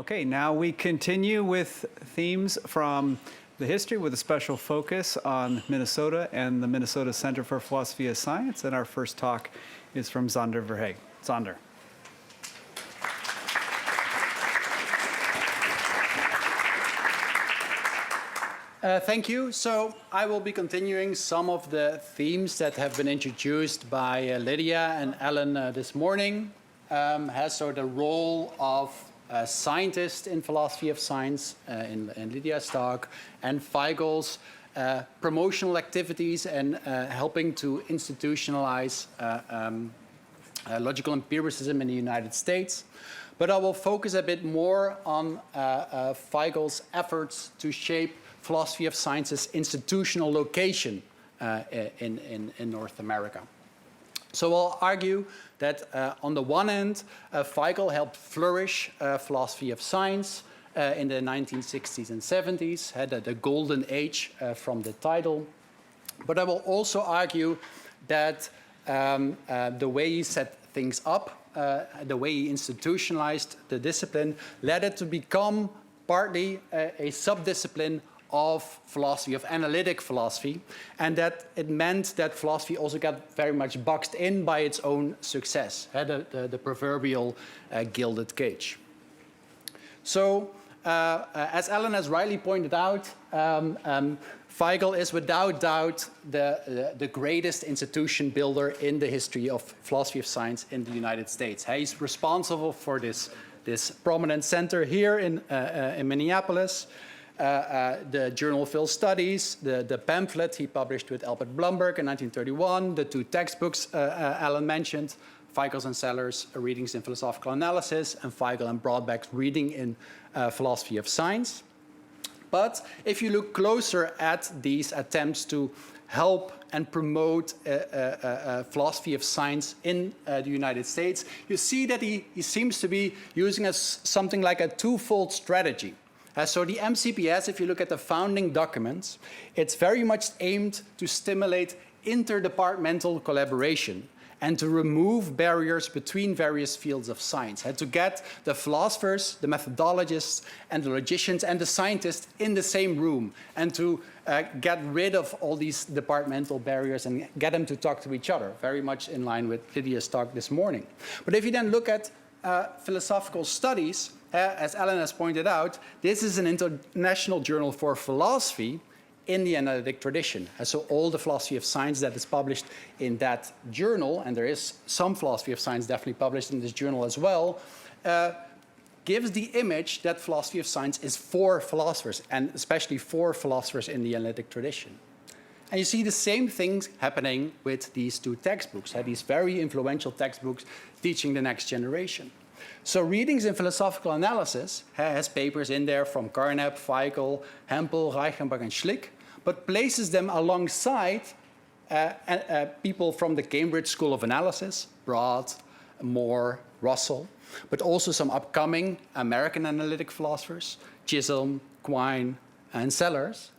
Okay, now we continue with themes from the history with a special focus on Minnesota and the Minnesota Center for Philosophy of Science. And our first talk is from Sander Verhaegh. Sander. Thank you. So I will be continuing some of the themes that have been introduced by Lydia and Alan this morning. So the role of scientists in philosophy of science in Lydia's talk, and Feigl's promotional activities and helping to institutionalize logical empiricism in the United States. But I will focus a bit more on Feigl's efforts to shape philosophy of science's institutional location in North America. So I'll argue that on the one hand, Feigl helped flourish philosophy of science in the 1960s and 70s, had the golden age from the title. But I will also argue that the way he set things up, the way he institutionalized the discipline, led it to become partly a subdiscipline of philosophy, of analytic philosophy, and that it meant that philosophy also got very much boxed in by its own success, the proverbial gilded cage. So, as Alan has rightly pointed out, Feigl is without doubt the greatest institution builder in the history of philosophy of science in the United States. He's responsible for this prominent center here in Minneapolis. The Journal of Phil Studies, the pamphlet he published with Albert Blumberg in 1931, the two textbooks Alan mentioned, Feigl's and Sellers' Readings in Philosophical Analysis, and Feigl and Broadback's Reading in Philosophy of Science. But if you look closer at these attempts to help and promote philosophy of science in the United States, you see that he seems to be using something like a twofold strategy. So the MCPS, if you look at the founding documents, it's very much aimed to stimulate interdepartmental collaboration and to remove barriers between various fields of science, and to get the philosophers, the methodologists, and the logicians and the scientists in the same room, and to get rid of all these departmental barriers and get them to talk to each other, very much in line with Lydia's talk this morning. But if you then look at philosophical studies, as Alan has pointed out, this is an international journal for philosophy in the analytic tradition. So all the philosophy of science that is published in that journal, and there is some philosophy of science definitely published in this journal as well, gives the image that philosophy of science is for philosophers, and especially for philosophers in the analytic tradition. And you see the same things happening with these two textbooks, these very influential textbooks teaching the next generation. So Readings in Philosophical Analysis has papers in there from Carnap, Feigl, Hempel, Reichenbach, and Schlick, but places them alongside people from the Cambridge School of Analysis, Broad, Moore, Russell, but also some upcoming American analytic philosophers, Chisholm, Quine, and Sellers.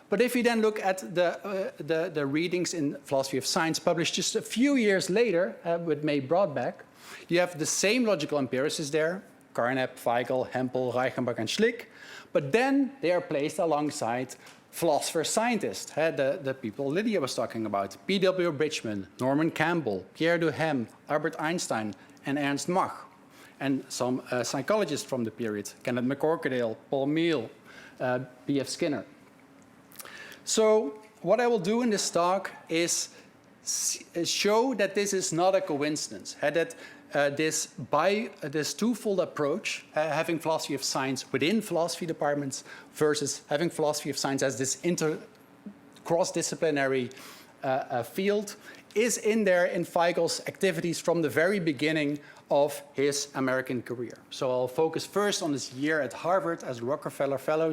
But if you then look at the readings in philosophy of science published just a few years later with May Broadback, you have the same logical empiricists there, Carnap, Feigl, Hempel, Reichenbach, and Schlick, but then they are placed alongside philosopher-scientists, the people Lydia was talking about, P.W. Bridgman, Norman Campbell, Pierre Duhem, Albert Einstein, and Ernst Mach, and some psychologists from the period, Kenneth McCorquodale, Paul Meehl, B.F. Skinner. So what I will do in this talk is show that this is not a coincidence, that this twofold approach, having philosophy of science within philosophy departments versus having philosophy of science as this cross-disciplinary field, is in there in Feigl's activities from the very beginning of his American career. So I'll focus first on his year at Harvard as a Rockefeller Fellow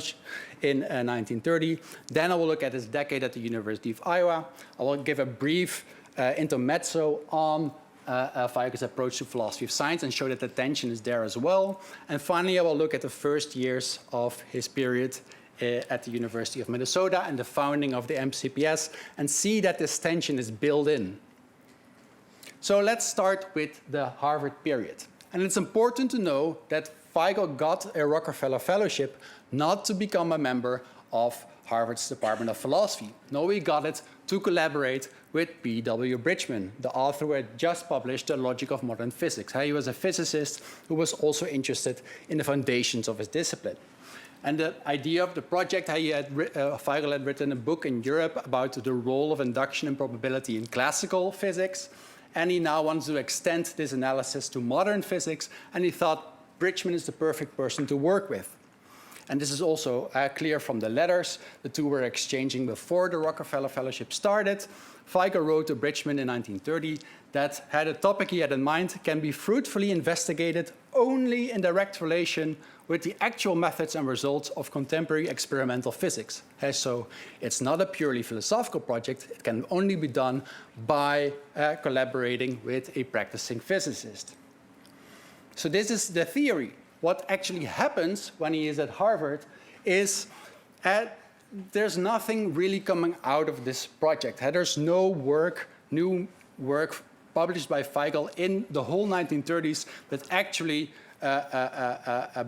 in 1930. Then I will look at his decade at the University of Iowa. I will give a brief intermezzo on Feigl's approach to philosophy of science and show that the tension is there as well. And finally, I will look at the first years of his period at the University of Minnesota and the founding of the MCPS, and see that this tension is built in. So let's start with the Harvard period. And it's important to know that Feigl got a Rockefeller Fellowship not to become a member of Harvard's Department of Philosophy. No, he got it to collaborate with B.W. Bridgman, the author who had just published The Logic of Modern Physics. He was a physicist who was also interested in the foundations of his discipline. And the idea of the project, Feigl had written a book in Europe about the role of induction and probability in classical physics, and he now wants to extend this analysis to modern physics, and he thought Bridgman is the perfect person to work with. And this is also clear from the letters the two were exchanging before the Rockefeller Fellowship started. Feigl wrote to Bridgman in 1930 that the topic he had in mind can be fruitfully investigated only in direct relation with the actual methods and results of contemporary experimental physics. So it's not a purely philosophical project. It can only be done by collaborating with a practicing physicist. So this is the theory. What actually happens when he is at Harvard is there's nothing really coming out of this project. There's no new work published by Feigl in the whole 1930s that actually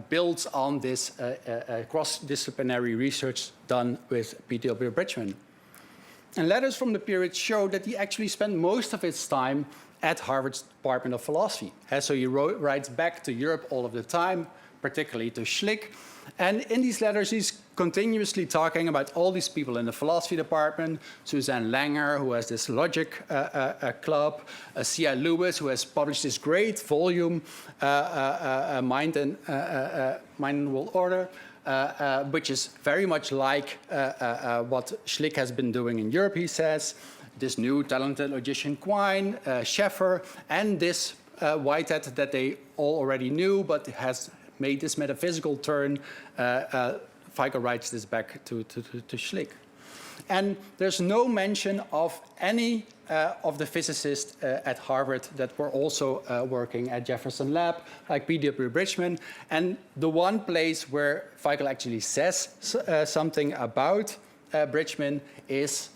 builds on this cross-disciplinary research done with B.W. Bridgman. And letters from the period show that he actually spent most of his time at Harvard's Department of Philosophy. So he writes back to Europe all of the time, particularly to Schlick. And in these letters, he's continuously talking about all these people in the philosophy department, Suzanne Langer, who has this logic club, C.I. Lewis, who has published this great volume, Mind and World Order, which is very much like what Schlick has been doing in Europe, he says. This new talented logician Quine, Scheffer, and this Whitehead that they all already knew, but has made this metaphysical turn. Feigl writes this back to Schlick. And there's no mention of any of the physicists at Harvard that were also working at Jefferson Lab, like B.W. Bridgman. And the one place where Feigl actually says something about Bridgman is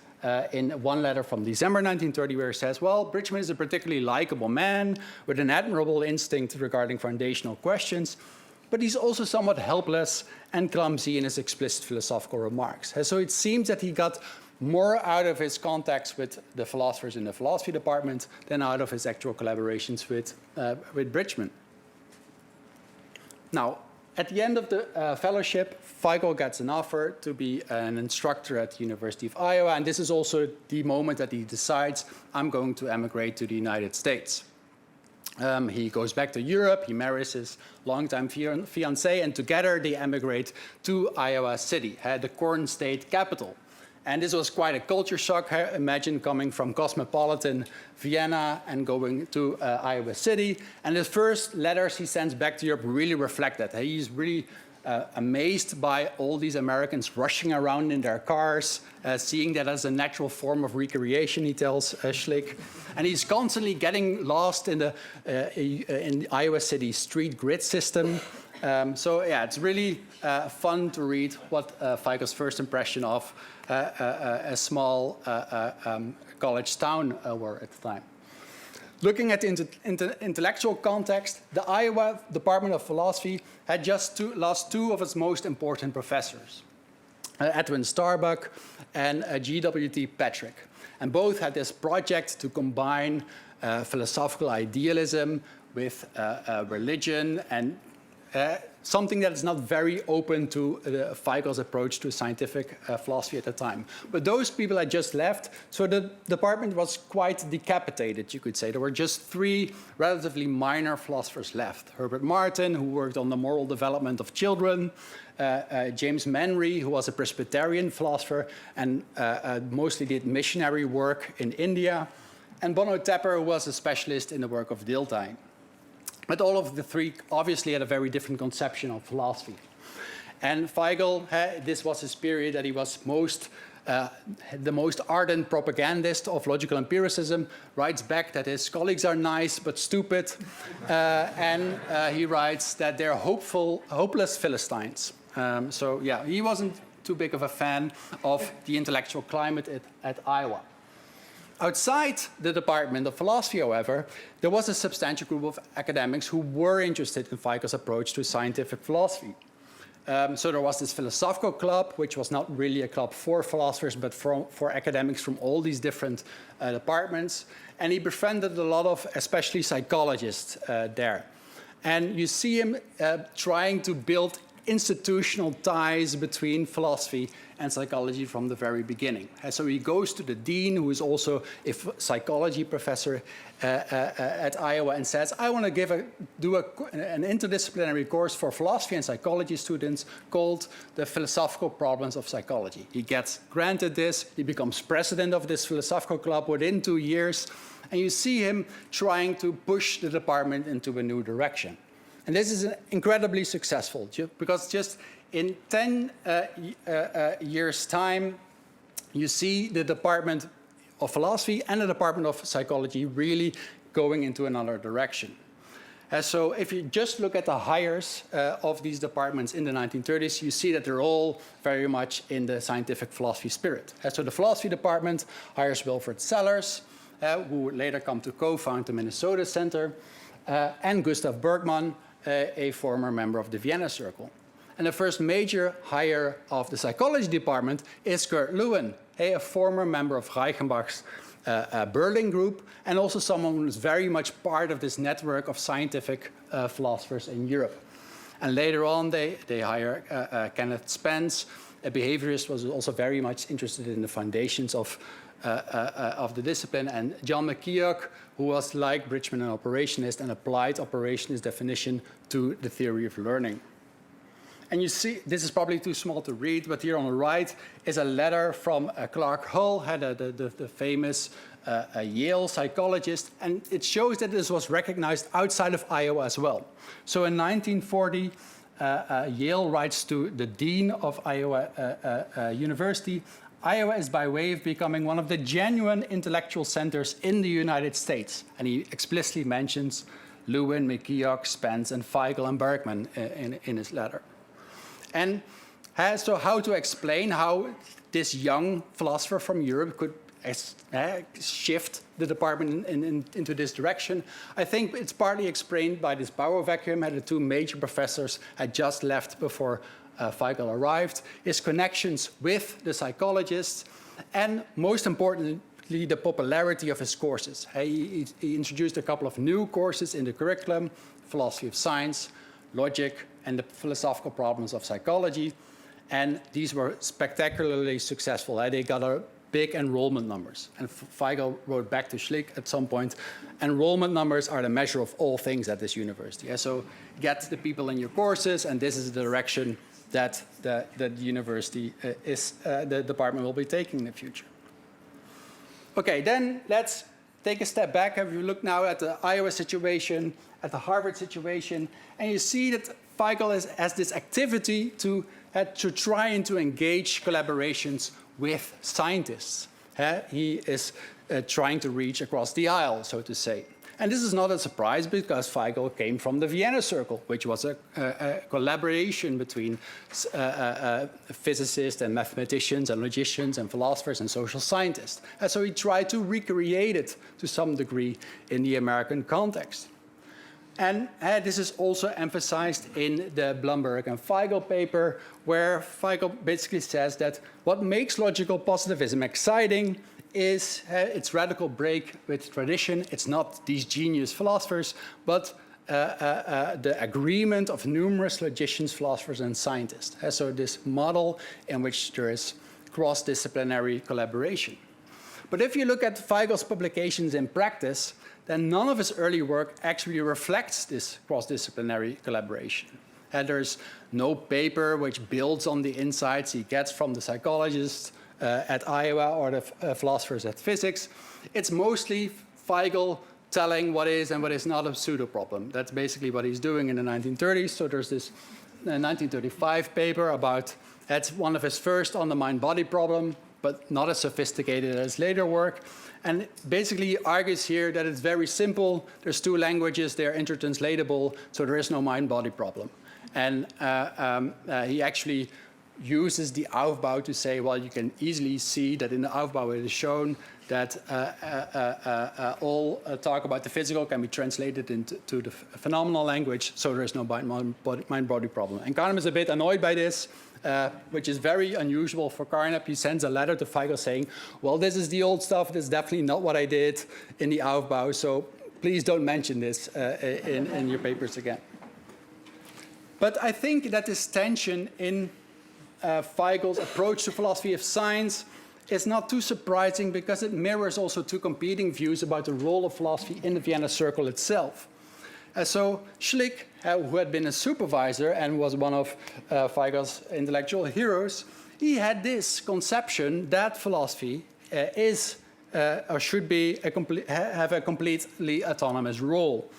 in one letter from December 1930, where he says, well, Bridgman is a particularly likable man with an admirable instinct regarding foundational questions, but he's also somewhat helpless and clumsy in his explicit philosophical remarks. So it seems that he got more out of his contacts with the philosophers in the philosophy department than out of his actual collaborations with Bridgman. Now, at the end of the fellowship, Feigl gets an offer to be an instructor at the University of Iowa, and this is also the moment that he decides, I'm going to emigrate to the United States. He goes back to Europe, he marries his longtime fiancée, and together they emigrate to Iowa City, the Corn State capital. And this was quite a culture shock. Imagine coming from cosmopolitan Vienna and going to Iowa City. And the first letters he sends back to Europe really reflect that. He's really amazed by all these Americans rushing around in their cars, seeing that as a natural form of recreation, he tells Schlick. And he's constantly getting lost in the Iowa City street grid system. So yeah, it's really fun to read what Feigl's first impression of a small college town were at the time. Looking at the intellectual context, the Iowa Department of Philosophy had just lost two of its most important professors, Edwin Starbuck and G.W.T. Patrick. And both had this project to combine philosophical idealism with religion and something that is not very open to Feigl's approach to scientific philosophy at the time. But those people had just left, so the department was quite decapitated, you could say. There were just three relatively minor philosophers left. Herbert Martin, who worked on the moral development of children, James Manry, who was a Presbyterian philosopher and mostly did missionary work in India, and Bono Tepper, who was a specialist in the work of Dilthey. But all of the three obviously had a very different conception of philosophy. And Feigl, this was his period that he was the most ardent propagandist of logical empiricism, writes back that his colleagues are nice but stupid. And he writes that they're hopeless Philistines. So yeah, he wasn't too big of a fan of the intellectual climate at Iowa. Outside the Department of Philosophy, however, there was a substantial group of academics who were interested in Feigl&Logical's approach to scientific philosophy. So there was this philosophical club, which was not really a club for philosophers, but for academics from all these different departments. And he befriended a lot of, especially psychologists there. And you see him trying to build institutional ties between philosophy and psychology from the very beginning. And so he goes to the dean, who is also a psychology professor at Iowa, and says, I want to do an interdisciplinary course for philosophy and psychology students called The Philosophical Problems of Psychology. He gets granted this. He becomes president of this philosophical club within 2 years. And you see him trying to push the department into a new direction. And this is incredibly successful, because just in 10 years' time, you see the Department of Philosophy and the Department of Psychology really going into another direction. So if you just look at the hires of these departments in the 1930s, you see that they're all very much in the scientific philosophy spirit. So the philosophy department hires Wilfrid Sellers, who would later come to co-found the Minnesota Center, and Gustav Bergmann, a former member of the Vienna Circle. And the first major hire of the psychology department is Kurt Lewin, a former member of Reichenbach's Berlin group, and also someone who is very much part of this network of scientific philosophers in Europe. And later on, they hire Kenneth Spence, a behaviorist, was also very much interested in the foundations of the discipline, and John McKeoch, who was, like Bridgman, an operationist and applied operationist definition to the theory of learning. And you see, this is probably too small to read, but here on the right is a letter from Clark Hull, the famous Yale psychologist, and it shows that this was recognized outside of Iowa as well. So in 1940, Yale writes to the dean of Iowa University, Iowa is by way of becoming one of the genuine intellectual centers in the United States. And he explicitly mentions Lewin, McKeoch, Spence, and Feigl and Bergmann in his letter. And so how to explain how this young philosopher from Europe could shift the department into this direction? I think it's partly explained by this power vacuum. The two major professors had just left before Feigl arrived, his connections with the psychologists, and most importantly, the popularity of his courses. He introduced a couple of new courses in the curriculum, philosophy of science, logic, and the philosophical problems of psychology. And these were spectacularly successful. They got big enrollment numbers. And Feigl wrote back to Schlick at some point, enrollment numbers are the measure of all things at this university. So get the people in your courses, and this is the direction that the university the department will be taking in the future. Okay, then let's take a step back. If you look now at the Iowa situation, at the Harvard situation, and you see that Feigl has this activity to try and to engage collaborations with scientists. He is trying to reach across the aisle, so to say. And this is not a surprise, because Feigl came from the Vienna Circle, which was a collaboration between physicists and mathematicians and logicians and philosophers and social scientists. And so he tried to recreate it to some degree in the American context. And this is also emphasized in the Blumberg and Feigl paper, where Feigl basically says that what makes logical positivism exciting is its radical break with tradition. It's not these genius philosophers, but the agreement of numerous logicians, philosophers, and scientists. So this model in which there is cross-disciplinary collaboration. But if you look at Feigl's publications in practice, then none of his early work actually reflects this cross-disciplinary collaboration. And there's no paper which builds on the insights he gets from the psychologists at Iowa or the philosophers at physics. It's mostly Feigl telling what is and what is not a pseudo-problem. That's basically what he's doing in the 1930s. So there's this 1935 paper about, that's one of his first on the mind-body problem, but not as sophisticated as his later work. And basically he argues here that it's very simple. There's two languages, they're intertranslatable, so there is no mind-body problem. And he actually uses the Aufbau to say, well, you can easily see that in the Aufbau it is shown that all talk about the physical can be translated into the phenomenal language, so there is no mind-body problem. And Carnap is a bit annoyed by this, which is very unusual for Carnap. He sends a letter to Feigl saying, well, this is the old stuff, this is definitely not what I did in the Aufbau, so please don't mention this in your papers again. But I think that this tension in Feigl's approach to philosophy of science is not too surprising because it mirrors also two competing views about the role of philosophy in the Vienna Circle itself. So Schlick, who had been a supervisor and was one of Feigl's intellectual heroes, he had this conception that philosophy is or should be have a completely autonomous role,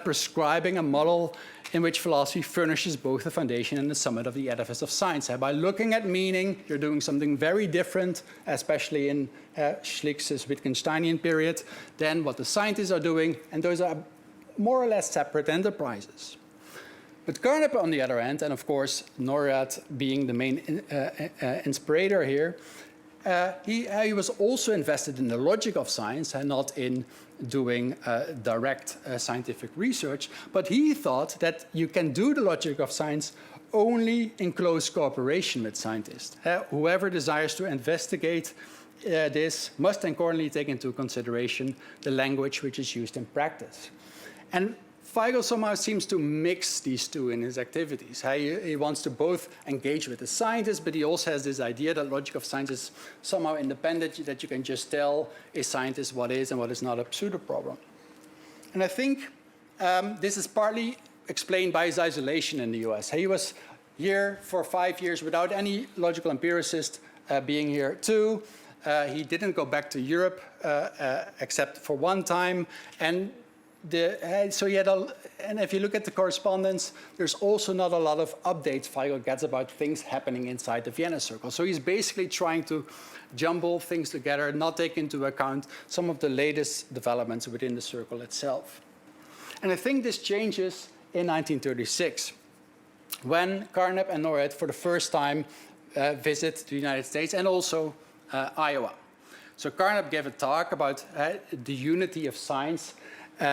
prescribing a model in which philosophy furnishes both the foundation and the summit of the edifice of science. By looking at meaning, you're doing something very different, especially in Schlick's Wittgensteinian period, than what the scientists are doing, and those are more or less separate enterprises. But Carnap, on the other hand, and of course Neurath being the main inspirator here, he was also invested in the logic of science and not in doing direct scientific research, but he thought that you can do the logic of science only in close cooperation with scientists. Whoever desires to investigate this must accordingly take into consideration the language which is used in practice. And Feigl somehow seems to mix these two in his activities. He wants to both engage with the scientists, but he also has this idea that logic of science is somehow independent, that you can just tell a scientist what is and what is not a pseudo-problem. And I think this is partly explained by his isolation in the US. He was here for 5 years without any logical empiricist being here too. He didn't go back to Europe except for one time. And so he had and if you look at the correspondence, there's also not a lot of updates Feigl gets about things happening inside the Vienna Circle. So he's basically trying to jumble things together, not take into account some of the latest developments within the circle itself. And I think this changes in 1936, when Carnap and Neurath for the first time visit the United States and also Iowa. So Carnap gave a talk about the unity of science in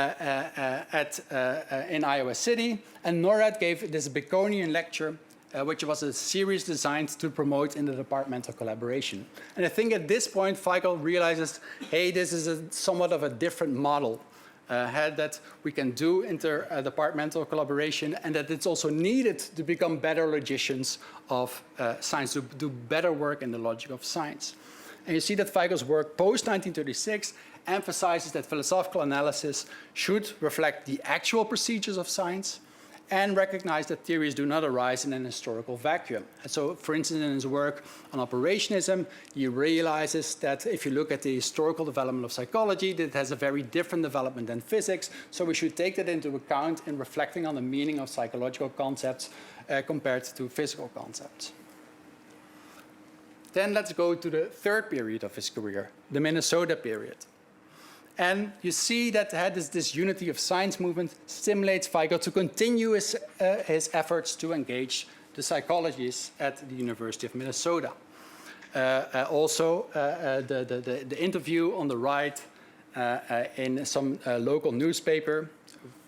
Iowa City, and Neurath gave this Baconian lecture, which was a series designed to promote interdepartmental collaboration. And I think at this point, Feigl realizes, hey, this is somewhat of a different model, that we can do interdepartmental collaboration, and that it's also needed to become better logicians of science, to do better work in the logic of science. And you see that Feigl's work post-1936 emphasizes that philosophical analysis should reflect the actual procedures of science and recognize that theories do not arise in an historical vacuum. And so, for instance, in his work on operationism, he realizes that if you look at the historical development of psychology, that it has a very different development than physics, so we should take that into account in reflecting on the meaning of psychological concepts compared to physical concepts. Then let's go to the third period of his career, the Minnesota period. And you see that this unity of science movement stimulates Feigl to continue his efforts to engage the psychologists at the University of Minnesota. Also, the interview on the right in some local newspaper,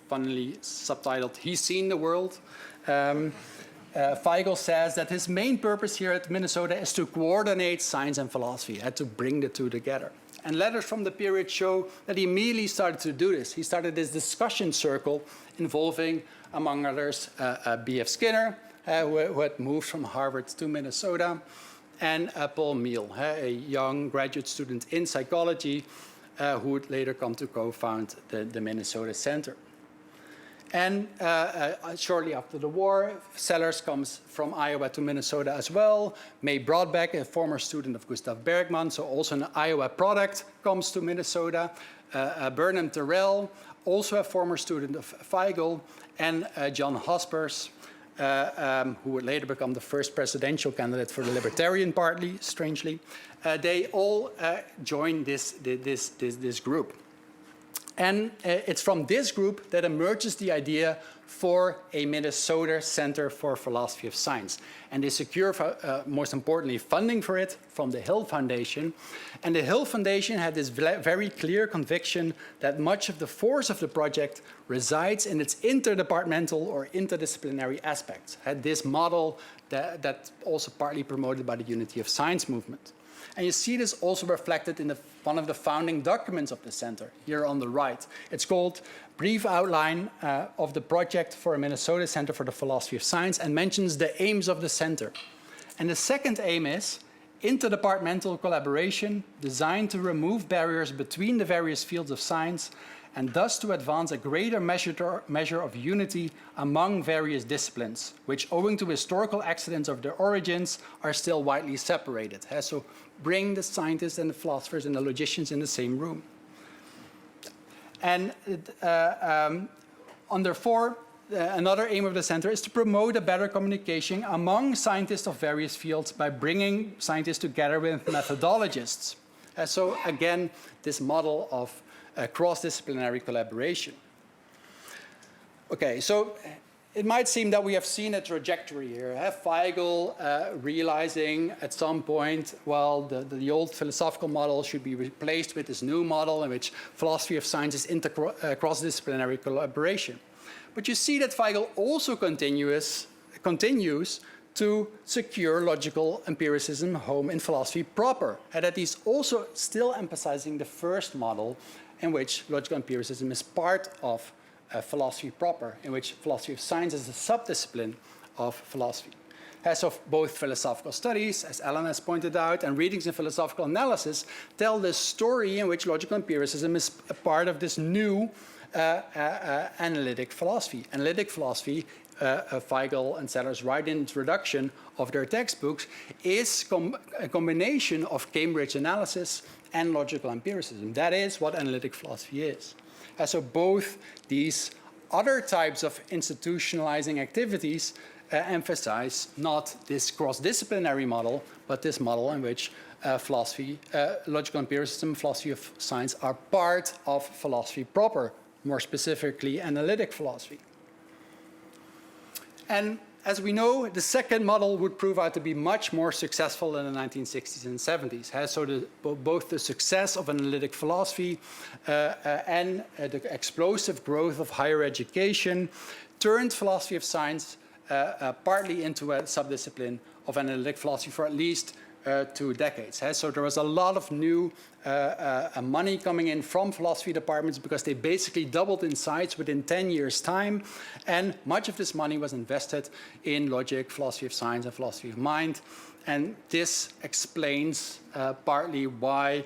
funnily subtitled, "He's Seen the World." Feigl says that his main purpose here at Minnesota is to coordinate science and philosophy, and to bring the two together. And letters from the period show that he immediately started to do this. He started this discussion circle involving, among others, B.F. Skinner, who had moved from Harvard to Minnesota, and Paul Meehl, a young graduate student in psychology, who would later come to co-found the Minnesota Center. And shortly after the war, Sellers comes from Iowa to Minnesota as well. May Broadbeck, a former student of Gustav Bergman, so also an Iowa product, comes to Minnesota. Burnham Terrell, also a former student of Feigl, and John Hospers, who would later become the first presidential candidate for the Libertarian Party, strangely. They all join this group. And it's from this group that emerges the idea for a Minnesota Center for Philosophy of Science. And they secure, most importantly, funding for it from the Hill Foundation. And the Hill Foundation had this very clear conviction that much of the force of the project resides in its interdepartmental or interdisciplinary aspects. Had this model that also partly promoted by the Unity of Science movement. And you see this also reflected in one of the founding documents of the center, here on the right. It's called Brief Outline of the Project for a Minnesota Center for the Philosophy of Science, and mentions the aims of the center. And the second aim is interdepartmental collaboration designed to remove barriers between the various fields of science and thus to advance a greater measure of unity among various disciplines, which, owing to historical accidents of their origins, are still widely separated. So bring the scientists and the philosophers and the logicians in the same room. And under 4, another aim of the center is to promote a better communication among scientists of various fields by bringing scientists together with methodologists. So again, this model of cross-disciplinary collaboration. Okay, so it might seem that we have seen a trajectory here. Feigl realizing at some point, well, the old philosophical model should be replaced with this new model in which philosophy of science is cross-disciplinary collaboration. But you see that Feigl also continues to secure logical empiricism home in philosophy proper, and that he's also still emphasizing the first model in which logical empiricism is part of philosophy proper, in which philosophy of science is a subdiscipline of philosophy. So both philosophical studies, as Alan has pointed out, and readings in philosophical analysis tell the story in which logical empiricism is a part of this new analytic philosophy. Analytic philosophy, Feigl and Sellers write in the introduction of their textbooks, is a combination of Cambridge analysis and logical empiricism. That is what analytic philosophy is. So both these other types of institutionalizing activities emphasize not this cross-disciplinary model, but this model in which philosophy, logical empiricism, philosophy of science are part of philosophy proper, more specifically analytic philosophy. And as we know, the second model would prove out to be much more successful in the 1960s and 70s. So both the success of analytic philosophy and the explosive growth of higher education turned philosophy of science partly into a subdiscipline of analytic philosophy for at least 2 decades. So there was a lot of new money coming in from philosophy departments because they basically doubled in size within 10 years' time. And much of this money was invested in logic, philosophy of science, and philosophy of mind. And this explains partly why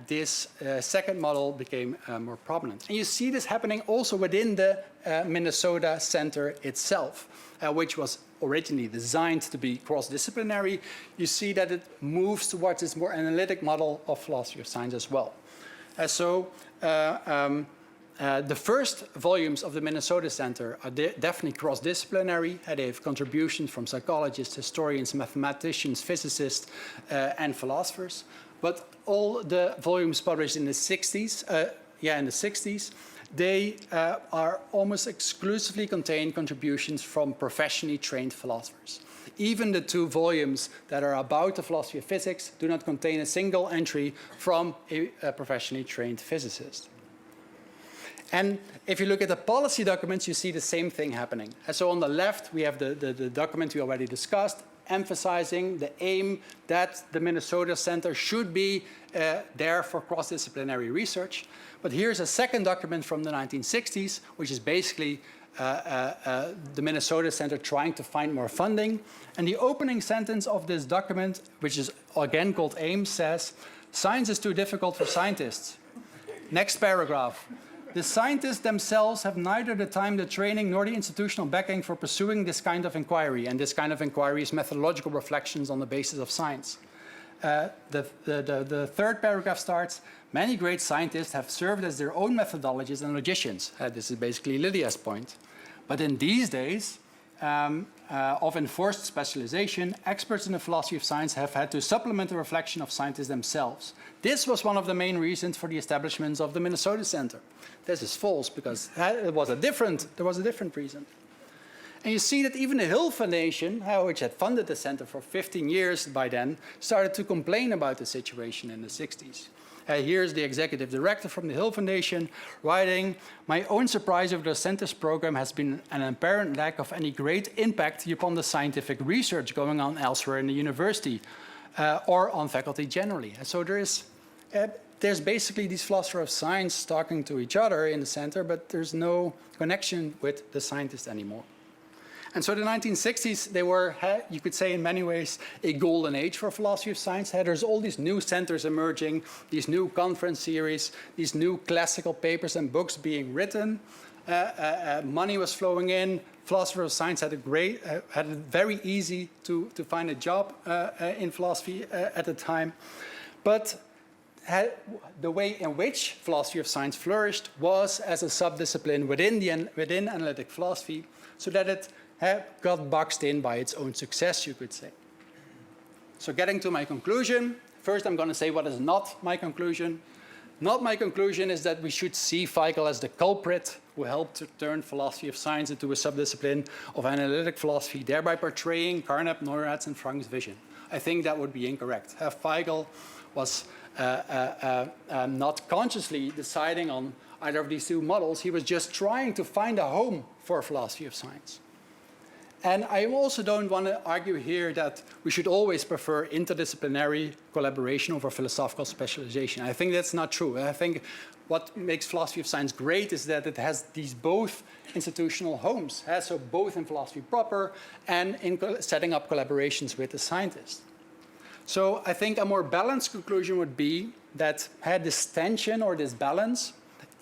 this second model became more prominent. And you see this happening also within the Minnesota Center itself, which was originally designed to be cross-disciplinary. You see that it moves towards this more analytic model of philosophy of science as well. The first volumes of the Minnesota Center are definitely cross-disciplinary. They have contributions from psychologists, historians, mathematicians, physicists, and philosophers. But all the volumes published in the 60s, they are almost exclusively contain contributions from professionally trained philosophers. Even the 2 volumes that are about the philosophy of physics do not contain a single entry from a professionally trained physicist. And if you look at the policy documents, you see the same thing happening. So on the left, we have the document we already discussed, emphasizing the aim that the Minnesota Center should be there for cross-disciplinary research. But here's a second document from the 1960s, which is basically the Minnesota Center trying to find more funding. And the opening sentence of this document, which is again called AIM, says, "Science is too difficult for scientists." Next paragraph. "The scientists themselves have neither the time, the training, nor the institutional backing for pursuing this kind of inquiry." And this kind of inquiry is methodological reflections on the basis of science. The third paragraph starts, "Many great scientists have served as their own methodologists and logicians." This is basically Lydia's point. "But in these days, of enforced specialization, experts in the philosophy of science have had to supplement the reflection of scientists themselves. This was one of the main reasons for the establishment of the Minnesota Center. This is false because there was a different reason. And you see that even the Hill Foundation, which had funded the center for 15 years by then, started to complain about the situation in the 60s. Here's the executive director from the Hill Foundation writing, "My own surprise over the center's program has been an apparent lack of any great impact upon the scientific research going on elsewhere in the university or on faculty generally." And so there's basically these philosophers of science talking to each other in the center, but there's no connection with the scientists anymore. And so the 1960s, they were, you could say in many ways, a golden age for philosophy of science. There's all these new centers emerging, these new conference series, these new classical papers and books being written. Money was flowing in. Philosophers of science had it very easy to find a job in philosophy at the time. But the way in which philosophy of science flourished was as a subdiscipline within analytic philosophy, so that it got boxed in by its own success, you could say. So getting to my conclusion, first I'm going to say what is not my conclusion. Not my conclusion is that we should see Feigl as the culprit who helped to turn philosophy of science into a subdiscipline of analytic philosophy, thereby portraying Carnap, Neurath's, and Frank's vision. I think that would be incorrect. Feigl was not consciously deciding on either of these two models. He was just trying to find a home for philosophy of science. And I also don't want to argue here that we should always prefer interdisciplinary collaboration over philosophical specialization. I think that's not true. I think what makes philosophy of science great is that it has these both institutional homes, so both in philosophy proper and in setting up collaborations with the scientists. So I think a more balanced conclusion would be that this tension or this balance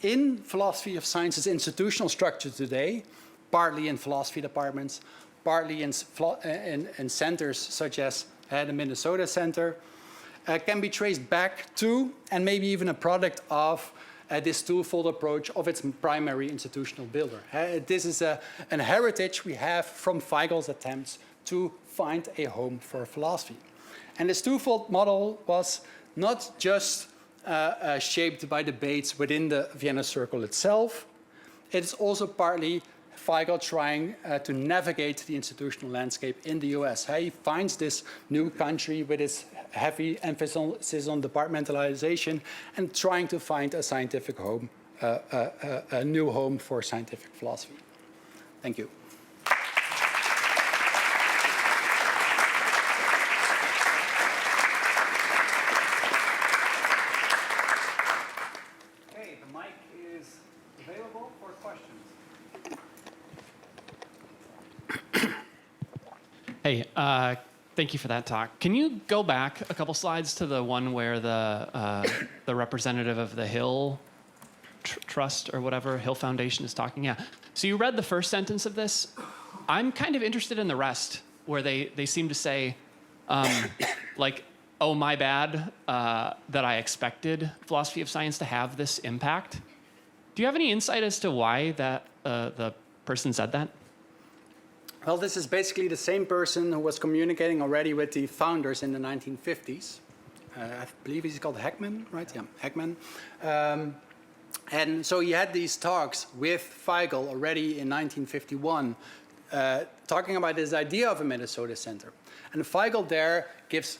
in philosophy of science's institutional structure today, partly in philosophy departments, partly in centers such as the Minnesota Center, can be traced back to, and maybe even a product of, this twofold approach of its primary institutional builder. This is an heritage we have from Feigl's attempts to find a home for philosophy. And this twofold model was not just shaped by debates within the Vienna Circle itself. It's also partly Feigl trying to navigate the institutional landscape in the US. He finds this new country with its heavy emphasis on departmentalization and trying to find a scientific home, a new home for scientific philosophy. Thank you. Okay, the mic is available for questions. Hey, thank you for that talk. Can you go back a couple slides to the one where the representative of the Hill Trust or whatever, Hill Foundation is talking? Yeah. So you read the first sentence of this. I'm kind of interested in the rest, where they seem to say, like, oh, my bad, that I expected philosophy of science to have this impact. Do you have any insight as to why that the person said that? Well, this is basically the same person who was communicating already with the founders in the 1950s. I believe he's called Heckman, right? Yeah, Heckman. And so he had these talks with Feigl already in 1951, talking about this idea of a Minnesota Center. And Feigl there gives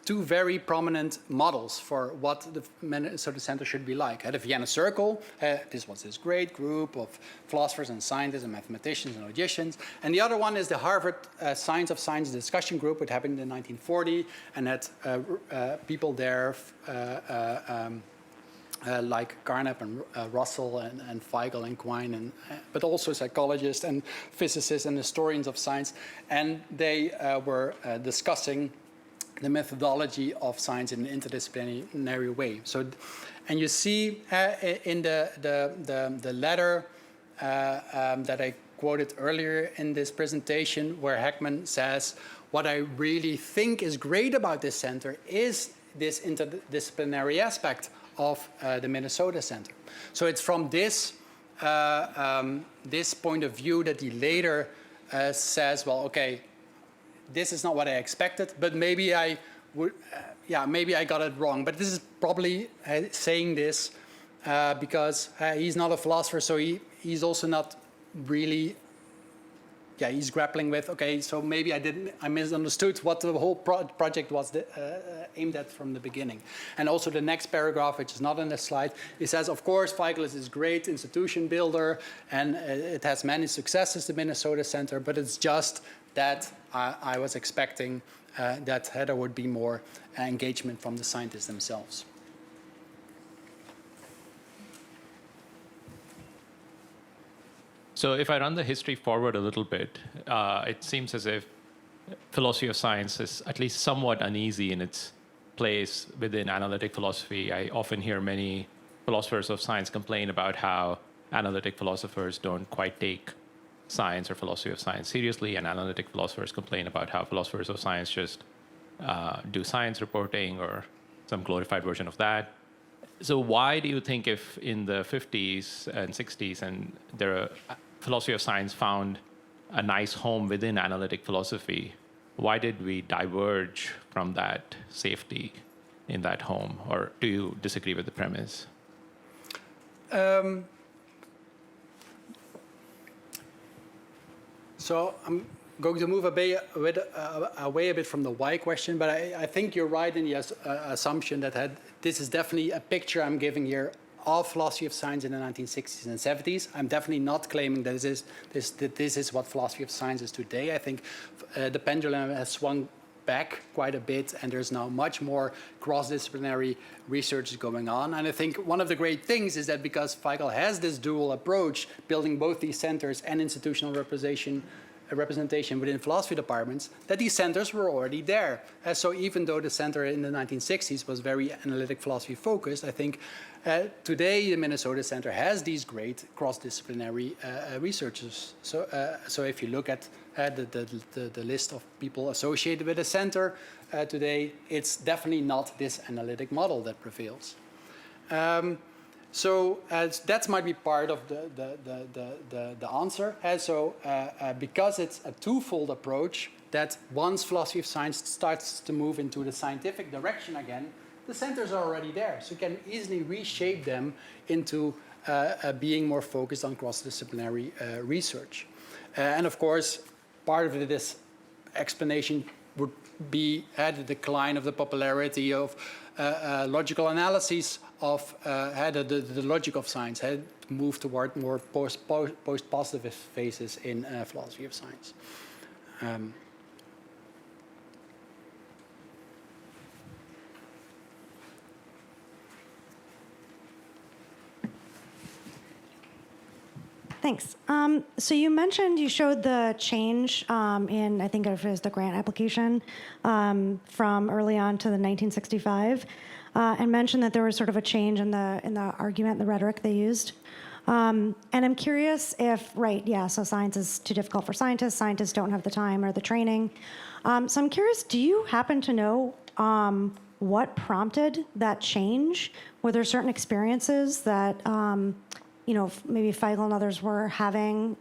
two very prominent models for what the Minnesota Center should be like. At the Vienna Circle, this was this great group of philosophers and scientists and mathematicians and logicians. And the other one is the Harvard Science of Science discussion group, which happened in 1940, and had people there like Carnap and Russell and Feigl and Quine, but also psychologists and physicists and historians of science. And they were discussing the methodology of science in an interdisciplinary way. So, and you see in the letter that I quoted earlier in this presentation, where Heckman says, what I really think is great about this center is this interdisciplinary aspect of the Minnesota Center. So it's from this, this point of view that he later says, well, okay, this is not what I expected, but maybe I would, maybe I got it wrong. But this is probably saying this because he's not a philosopher, so he's also not really, he's grappling with, okay, so maybe I misunderstood what the whole project was aimed at from the beginning. And also the next paragraph, which is not on the slide, it says, of course, Feigl is this great institution builder, and it has many successes, the Minnesota Center, but it's just that I was expecting that there would be more engagement from the scientists themselves. So if I run the history forward a little bit, it seems as if philosophy of science is at least somewhat uneasy in its place within analytic philosophy. I often hear many philosophers of science complain about how analytic philosophers don't quite take science or philosophy of science seriously, and analytic philosophers complain about how philosophers of science just do science reporting or some glorified version of that. So why do you think if in the 50s and 60s and the philosophy of science found a nice home within analytic philosophy, why did we diverge from that safety in that home? Or do you disagree with the premise? So I'm going to move away a bit from the why question, but I think you're right in the assumption that this is definitely a picture I'm giving here of philosophy of science in the 1960s and 70s. I'm definitely not claiming that this is what philosophy of science is today. I think the pendulum has swung back quite a bit, and there's now much more cross-disciplinary research going on. And I think one of the great things is that because Feigl has this dual approach, building both these centers and institutional representation within philosophy departments, that these centers were already there. So even though the center in the 1960s was very analytic philosophy focused, I think today the Minnesota Center has these great cross-disciplinary researchers. So if you look at the list of people associated with the center today, it's definitely not this analytic model that prevails. So that might be part of the answer. Because it's a twofold approach, that once philosophy of science starts to move into the scientific direction again, the centers are already there. So you can easily reshape them into being more focused on cross-disciplinary research. And of course, part of this explanation would be the decline of the popularity of logical analyses of the logic of science had moved toward more post-positivist phases in philosophy of science. Thanks. So you showed the change in, I think it was the grant application from early on to the 1965, and mentioned that there was sort of a change in the argument, the rhetoric they used. And I'm curious if, so science is too difficult for scientists. Scientists don't have the time or the training. So I'm curious, do you happen to know what prompted that change? Were there certain experiences that maybe Feigl and others were having,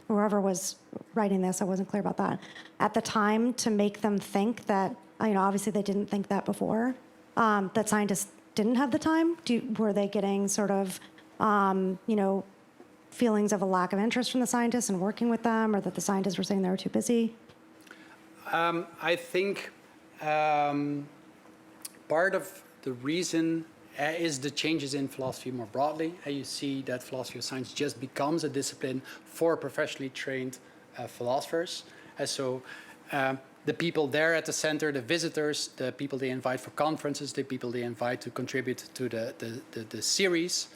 whoever was writing this, I wasn't clear about that, at the time to make them think that, obviously they didn't think that before, that scientists didn't have the time? Were they getting sort of, feelings of a lack of interest from the scientists and working with them, or that the scientists were saying they were too busy? I think part of the reason is the changes in philosophy more broadly. You see that philosophy of science just becomes a discipline for professionally trained philosophers. So the people there at the center, the visitors, the people they invite for conferences, the people they invite to contribute to the series,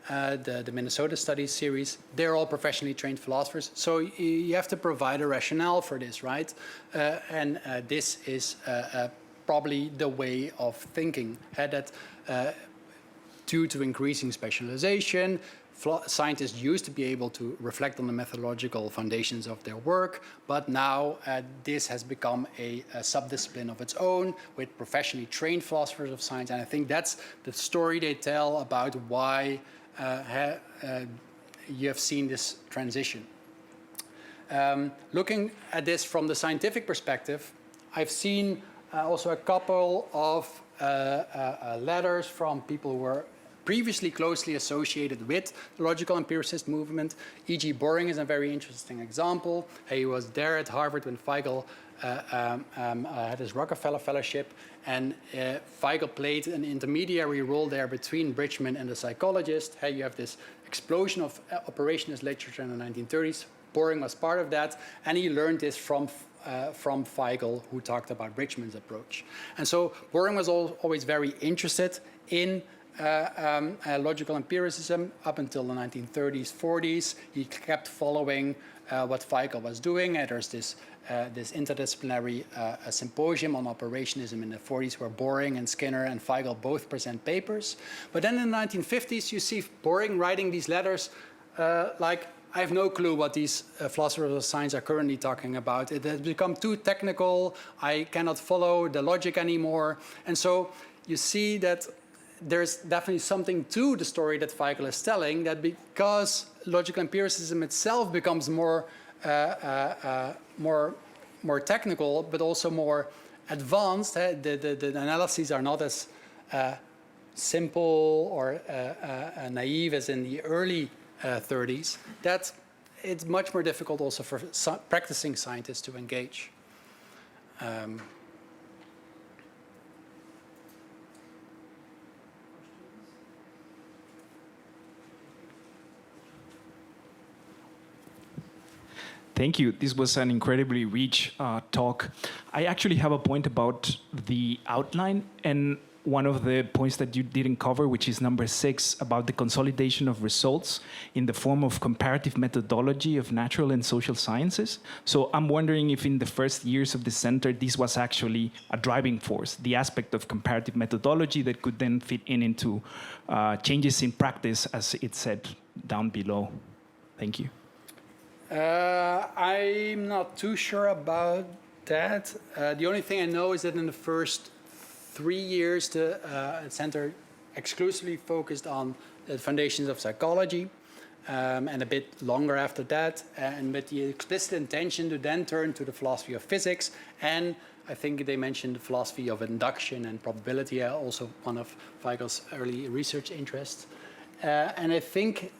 the Minnesota Studies series, they're all professionally trained philosophers. So you have to provide a rationale for this, right? And this is probably the way of thinking. That due to increasing specialization, scientists used to be able to reflect on the methodological foundations of their work, but now this has become a subdiscipline of its own with professionally trained philosophers of science. And I think that's the story they tell about why you have seen this transition. Looking at this from the scientific perspective, I've seen also a couple of letters from people who were previously closely associated with the logical empiricist movement. E.g. Boring is a very interesting example. He was there at Harvard when Feigl had his Rockefeller Fellowship, and Feigl played an intermediary role there between Bridgman and the psychologist. You have this explosion of operationist literature in the 1930s. Boring was part of that, and he learned this from Feigl, who talked about Bridgman's approach. And so Boring was always very interested in logical empiricism up until the 1930s, 40s. He kept following what Feigl was doing. There's this interdisciplinary symposium on operationism in the 40s where Boring and Skinner and Feigl both present papers. But then in the 1950s, you see Boring writing these letters like, I have no clue what these philosophers of science are currently talking about. It has become too technical. I cannot follow the logic anymore. And so you see that there's definitely something to the story that Feigl is telling, that because logical empiricism itself becomes more technical, but also more advanced, the analyses are not as simple or naive as in the early 30s, that it's much more difficult also for practicing scientists to engage. Thank you. This was an incredibly rich talk. I actually have a point about the outline, and one of the points that you didn't cover, which is number 6, about the consolidation of results in the form of comparative methodology of natural and social sciences. So I'm wondering if in the first years of the center, this was actually a driving force, the aspect of comparative methodology that could then fit into changes in practice, as it said down below. Thank you. I'm not too sure about that. The only thing I know is that in the first 3 years, the center exclusively focused on the foundations of psychology, and a bit longer after that, and with the explicit intention to then turn to the philosophy of physics, and I think they mentioned the philosophy of induction and probability, also one of Feigl's early research interests. And I think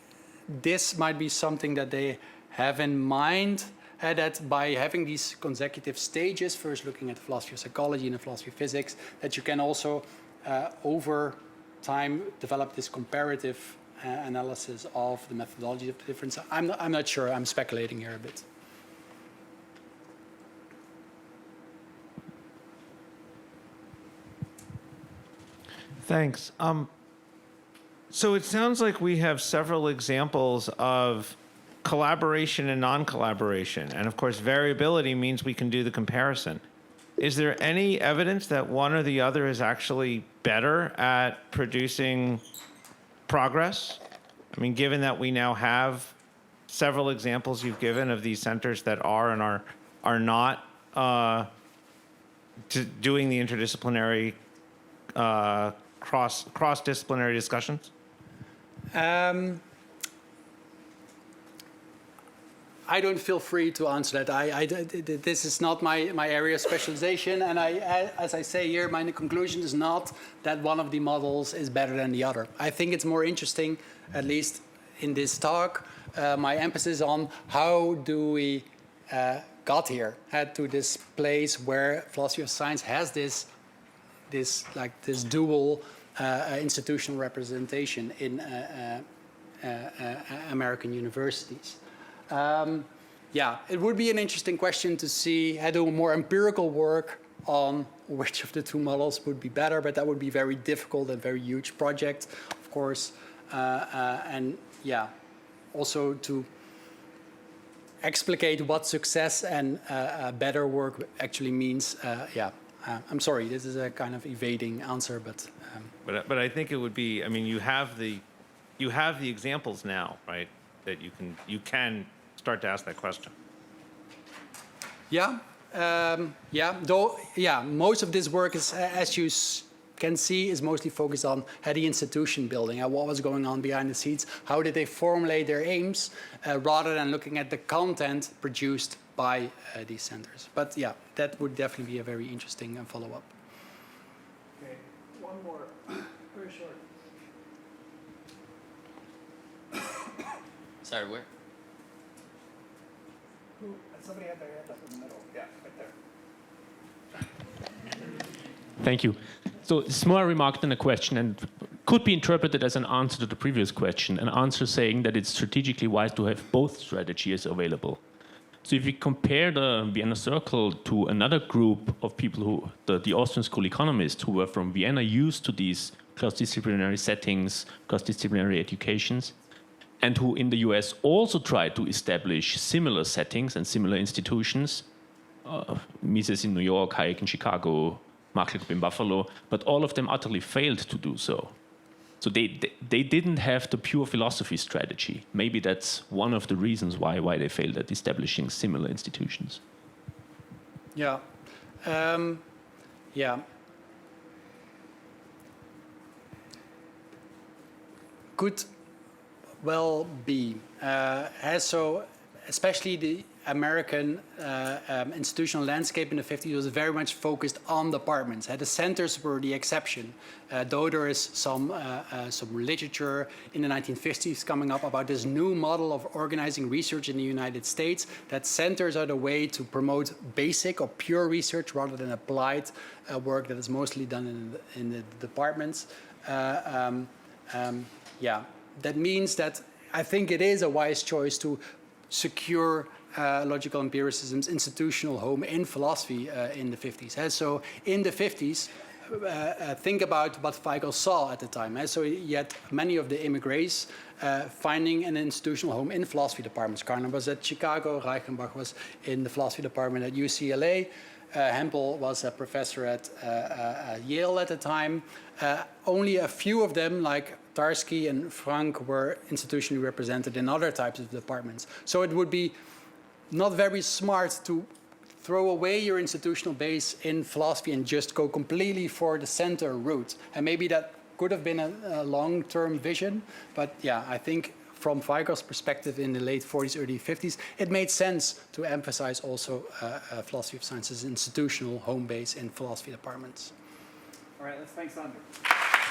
this might be something that they have in mind, that by having these consecutive stages, first looking at the philosophy of psychology and the philosophy of physics, that you can also, over time, develop this comparative analysis of the methodology of the difference. I'm not sure. I'm speculating here a bit. Thanks. So it sounds like we have several examples of collaboration and non-collaboration. And of course, variability means we can do the comparison. Is there any evidence that one or the other is actually better at producing progress? I mean, given that we now have several examples you've given of these centers that are and are not doing the interdisciplinary, cross-disciplinary discussions? I don't feel free to answer that. This is not my area of specialization, and as I say here, my conclusion is not that one of the models is better than the other. I think it's more interesting, at least in this talk, my emphasis on how do we got here, to this place where philosophy of science has this dual institutional representation in American universities. It would be an interesting question to see, do more empirical work on which of the two models would be better, but that would be very difficult and very huge project, of course. Also to explicate what success and better work actually means. I'm sorry, this is a kind of evading answer, but. But I think it would be. I mean, you have the examples now, right? That you can start to ask that question. Most of this work is, as you can see is mostly focused on the institution building and what was going on behind the scenes. How did they formulate their aims rather than looking at the content produced by these centers. But yeah, that would definitely be a very interesting follow-up. Okay, one more, very short. Sorry, where? Somebody had their hand up in the middle. Yeah, right there. Thank you. So it's more a remark than a question, and could be interpreted as an answer to the previous question, an answer saying that it's strategically wise to have both strategies available. So if you compare the Vienna Circle to another group of people who, the Austrian school economists who were from Vienna, used to these cross-disciplinary settings, cross-disciplinary educations, and who in the US also tried to establish similar settings and similar institutions, Mises in New York, Hayek in Chicago, Marklev in Buffalo, but all of them utterly failed to do so. So they didn't have the pure philosophy strategy. Maybe that's one of the reasons why they failed at establishing similar institutions. Yeah. Yeah. Could well be. So especially the American institutional landscape in the 50s was very much focused on departments. The centers were the exception, though there is some literature in the 1950s coming up about this new model of organizing research in the United States, that centers are the way to promote basic or pure research rather than applied work that is mostly done in the departments. Yeah, that means that I think it is a wise choice to secure logical empiricism's institutional home in philosophy in the 50s. So in the 50s, think about what Feigl saw at the time. So yet many of the immigrants finding an institutional home in philosophy departments. Carnap was at Chicago, Reichenbach was in the philosophy department at UCLA, Hempel was a professor at Yale at the time. Only a few of them, like Tarski and Frank, were institutionally represented in other types of departments. So it would be not very smart to throw away your institutional base in philosophy and just go completely for the center route. And maybe that could have been a long-term vision, but yeah, I think from Feigl's perspective in the late 40s, early 50s, it made sense to emphasize also philosophy of science's institutional home base in philosophy departments. All right, let's thank Sander.